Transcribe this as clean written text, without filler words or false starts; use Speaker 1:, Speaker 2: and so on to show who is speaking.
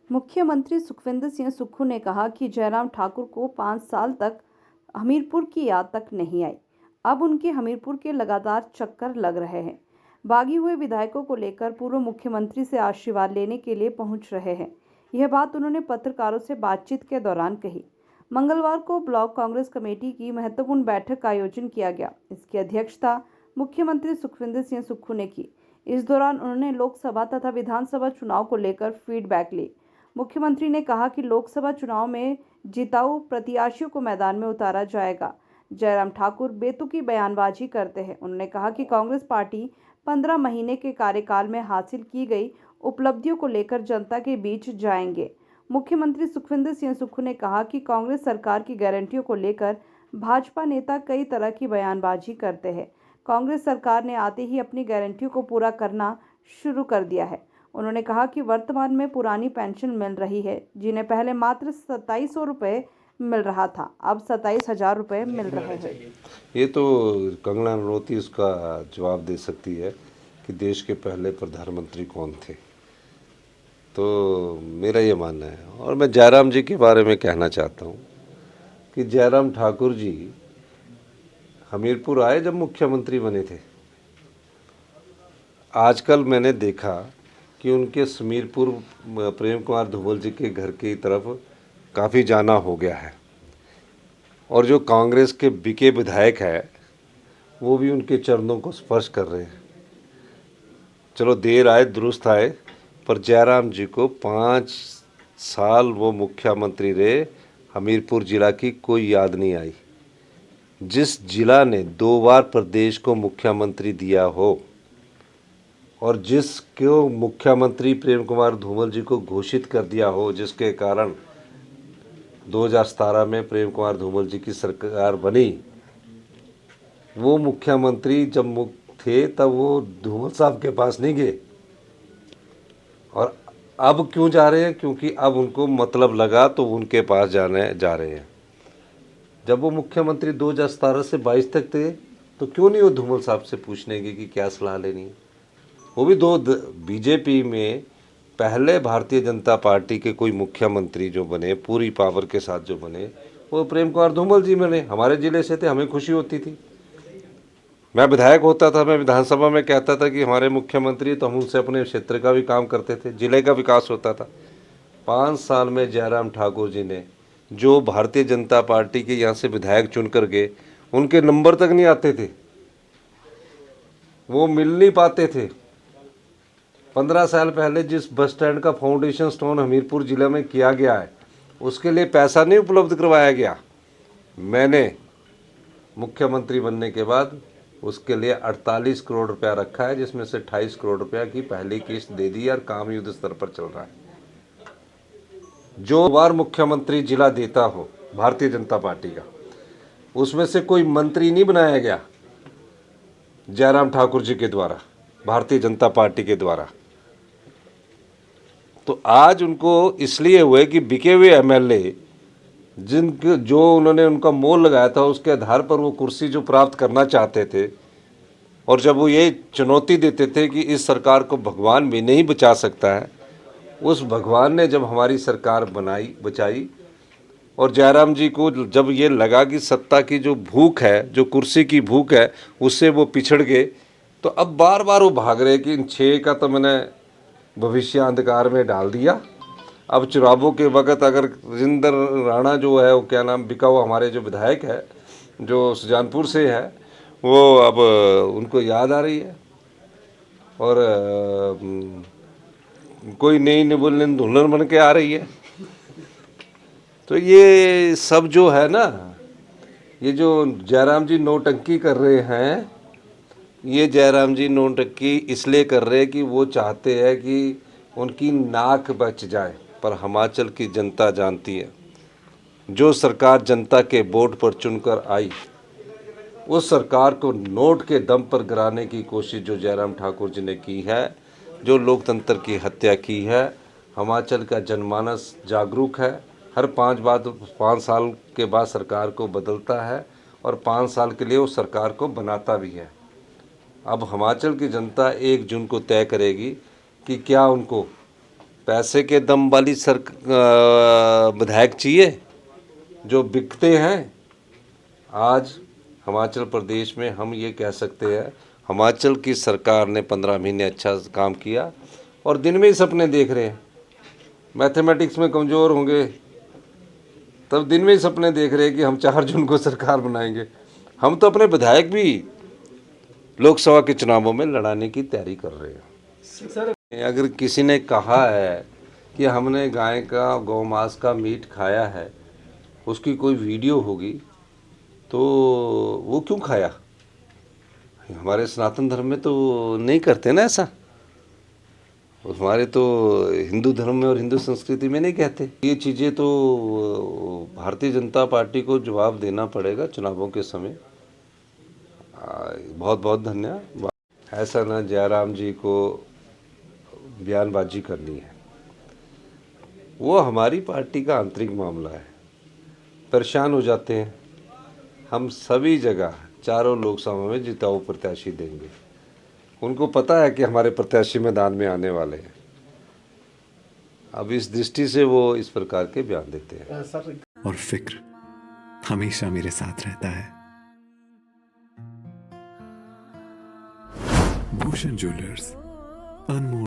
Speaker 1: मुख्यमंत्री सुखविंदर सिंह सुक्खू ने कहा कि जयराम ठाकुर को 5 साल तक हमीरपुर की याद तक नहीं आई। अब उनके हमीरपुर के लगातार चक्कर लग रहे हैं। बागी हुए विधायकों को लेकर पूर्व मुख्यमंत्री से आशीर्वाद लेने के लिए पहुंच रहे हैं। यह बात उन्होंने पत्रकारों से बातचीत के दौरान कही। मंगलवार को ब्लॉक कांग्रेस कमेटी की महत्वपूर्ण बैठक का आयोजन किया गया। इसकी अध्यक्षता मुख्यमंत्री सुखविंदर सिंह सुक्खू ने की। इस दौरान उन्होंने लोकसभा तथा विधानसभा चुनाव को लेकर फीडबैक ली। मुख्यमंत्री ने कहा कि लोकसभा चुनाव में जिताऊ प्रत्याशियों को मैदान में उतारा जाएगा। जयराम ठाकुर बेतुकी बयानबाजी करते हैं। उन्होंने कहा कि कांग्रेस पार्टी 15 महीने के कार्यकाल में हासिल की गई उपलब्धियों को लेकर जनता के बीच जाएंगे। मुख्यमंत्री सुखविंदर सिंह सुक्खू ने कहा कि कांग्रेस सरकार की गारंटियों को लेकर भाजपा नेता कई तरह की बयानबाजी करते हैं। कांग्रेस सरकार ने आते ही अपनी गारंटियों को पूरा करना शुरू कर दिया है। उन्होंने कहा कि वर्तमान में पुरानी पेंशन मिल रही है, जिन्हें पहले मात्र 2700 रुपये मिल रहा था, अब 27,000 रुपये मिल रहे हैं।
Speaker 2: ये तो कंगना रनौती उसका जवाब दे सकती है कि देश के पहले प्रधानमंत्री कौन थे। तो मेरा ये मानना है। और मैं जयराम जी के बारे में कहना चाहता हूँ कि जयराम ठाकुर जी हमीरपुर आए जब मुख्यमंत्री बने थे। आजकल मैंने देखा कि उनके समीरपुर प्रेम कुमार धूमल जी के घर की तरफ काफ़ी जाना हो गया है, और जो कांग्रेस के बिके विधायक है वो भी उनके चरणों को स्पर्श कर रहे हैं। चलो देर आए दुरुस्त आए, पर जयराम जी को 5 साल वो मुख्यमंत्री रहे, हमीरपुर जिला की कोई याद नहीं आई। जिस जिला ने 2 बार प्रदेश को मुख्यमंत्री दिया हो और जिसको मुख्यमंत्री प्रेम कुमार धूमल जी को घोषित कर दिया हो, जिसके कारण 2017 में प्रेम कुमार धूमल जी की सरकार बनी, वो मुख्यमंत्री जब थे तब वो धूमल साहब के पास नहीं गए। और अब क्यों जा रहे हैं? क्योंकि अब उनको मतलब लगा तो उनके पास जा रहे हैं। जब वो मुख्यमंत्री 2017 से 22 तक थे तो क्यों नहीं वो धूमल साहब से पूछने की कि क्या सलाह लेनी है? वो भी बीजेपी में पहले भारतीय जनता पार्टी के कोई मुख्यमंत्री जो बने, पूरी पावर के साथ जो बने, वो प्रेम कुमार धूमल जी बने। हमारे ज़िले से थे, हमें खुशी होती थी। मैं विधायक होता था, मैं विधानसभा में कहता था कि हमारे मुख्यमंत्री, तो हम उनसे अपने क्षेत्र का भी काम करते थे, ज़िले का विकास होता था। 5 साल में जयराम ठाकुर जी ने जो भारतीय जनता पार्टी के यहाँ से विधायक चुन कर गए, उनके नंबर तक नहीं आते थे, वो मिल नहीं पाते थे। 15 साल पहले जिस बस स्टैंड का फाउंडेशन स्टोन हमीरपुर ज़िले में किया गया है, उसके लिए पैसा नहीं उपलब्ध करवाया गया। मैंने मुख्यमंत्री बनने के बाद उसके लिए 48 करोड़ रुपया रखा है, जिसमें से 28 करोड़ रुपया की पहली किस्त दे दी और काम युद्ध स्तर पर चल रहा है। जो बार मुख्यमंत्री जिला देता हो भारतीय जनता पार्टी का, उसमें से कोई मंत्री नहीं बनाया गया जयराम ठाकुर जी के द्वारा, भारतीय जनता पार्टी के द्वारा। तो आज उनको इसलिए हुए कि बिके हुए एमएलए जिनके जो उन्होंने उनका मोल लगाया था, उसके आधार पर वो कुर्सी जो प्राप्त करना चाहते थे, और जब वो ये चुनौती देते थे कि इस सरकार को भगवान भी नहीं बचा सकता है, उस भगवान ने जब हमारी सरकार बचाई, और जयराम जी को जब ये लगा कि सत्ता की जो भूख है, जो कुर्सी की भूख है, उससे वो पिछड़ गए, तो अब बार बार वो भाग रहे कि इन 6 का तो मैंने भविष्य अंधकार में डाल दिया। अब चुनावों के वक्त अगर राजेंद्र राणा जो है, वो क्या नाम, बिका हुआ हमारे जो विधायक है, जो सुजानपुर से है, वो अब उनको याद आ रही है, और कोई नई निबुल्लिन दुल्हन बन के आ रही है। तो ये सब जो है ना, ये जो जयराम जी नौटंकी कर रहे हैं, ये जयराम जी नौटंकी इसलिए कर रहे हैं कि वो चाहते हैं कि उनकी नाक बच जाए। पर हिमाचल की जनता जानती है, जो सरकार जनता के वोट पर चुनकर आई, उस सरकार को नोट के दम पर गिराने की कोशिश जो जयराम ठाकुर जी ने की है, जो लोकतंत्र की हत्या की है। हिमाचल का जनमानस जागरूक है। हर 5 साल के बाद सरकार को बदलता है, और 5 साल के लिए उस सरकार को बनाता भी है। अब हिमाचल की जनता 1 जून को तय करेगी कि क्या उनको पैसे के दम वाली विधायक चाहिए जो बिकते हैं। आज हिमाचल प्रदेश में हम ये कह सकते हैं, हिमाचल की सरकार ने 15 महीने अच्छा काम किया और दिन में ही सपने देख रहे हैं। मैथमेटिक्स में कमज़ोर होंगे तब दिन में ही सपने देख रहे हैं कि हम 4 जून को सरकार बनाएंगे। हम तो अपने विधायक भी लोकसभा के चुनावों में लड़ाने की तैयारी कर रहे हैं। अगर किसी ने कहा है कि हमने गाय का गौमांस का मीट खाया है, उसकी कोई वीडियो होगी तो वो क्यों खाया? हमारे सनातन धर्म में तो नहीं करते ना ऐसा। हमारे तो हिंदू धर्म में और हिंदू संस्कृति में नहीं कहते। ये चीज़ें तो भारतीय जनता पार्टी को जवाब देना पड़ेगा चुनावों के समय। बहुत बहुत धन्यवाद। ऐसा ना जयराम जी को बयानबाजी करनी है, वो हमारी पार्टी का आंतरिक मामला है। परेशान हो जाते हैं। हम सभी जगह चारों लोकसभा में जिताऊ प्रत्याशी देंगे। उनको पता है कि हमारे प्रत्याशी मैदान में आने वाले हैं। अब इस दृष्टि से वो इस प्रकार के बयान देते हैं।
Speaker 3: और फिक्र हमेशा मेरे साथ रहता है। भूषण ज्वेलर्स, अनमोल।